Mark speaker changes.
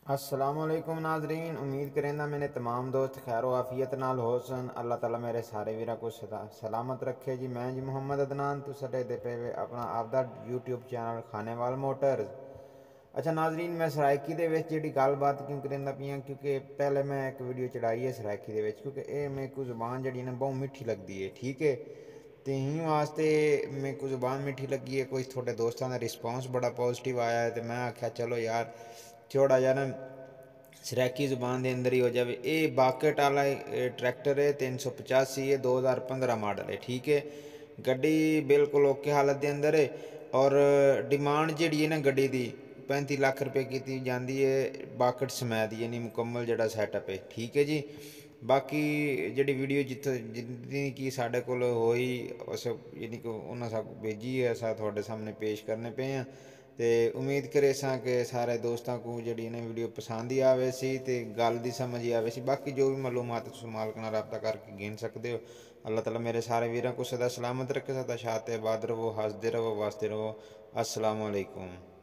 Speaker 1: अस्सलामुअलैकुम नाजरीन, उम्मीद करेंदा मेरे तमाम दोस्त खैर आफियत नाल होसन। अल्लाह ताला मेरे सारे वीरा को सलामत रखे जी। मैं जी मोहम्मद अदनान तुस दे पे अपना आपदा यूट्यूब चैनल खानेवाल मोटर्स। अच्छा नाजरीन, मैं सराइकी दे विच जिहड़ी गलबात क्यों करेंदा पियां क्योंकि पहले मैं एक वीडियो चढ़ाई है सराइकी दे विच, क्योंकि ये मेरे को जुबान जी ना बहुत मिठी लगती है। ठीक है, तो ही वास्ते मेरे को जुबान मिठी लगी है। कोई थोड़े दोस्तों का रिस्पॉन्स बड़ा पॉजिटिव आया है, तो मैं आख्या चलो यार थोड़ा जा ना सराइकी जुबान के अंदर ही हो जाए। ये बाकेट वाला ट्रैक्टर है, 385 है, 2015 मॉडल है। ठीक है, गड्डी बिल्कुल ओके हालत के अंदर है। और डिमांड जी है ना गड्डी की 35 लाख रुपये की जाती है, बाकेट समेत यानी मुकम्मल जोड़ा सैटअप है। ठीक है जी। बाकी जी वीडियो जितनी कि साढ़े को होई उस यानी कि उन्होंने सब भेजी है, अस थोड़े सामने पेश करने पे हैं। तो उम्मीद करे कि सारे दोस्तों को जी ने वीडियो पसंद ही आवे सी ते गल दी समझ ही आवे सी। बाकी जो भी मालूमात तुम मालक नाल रब्ता करके गिन सकते हो। अल्लाह ताला मेरे सारे वीरों को सदा सलामत रखे, सदा शात आबाद रवो, हसदे रवो, वसदे रवो। अस्सलाम वालेकुम।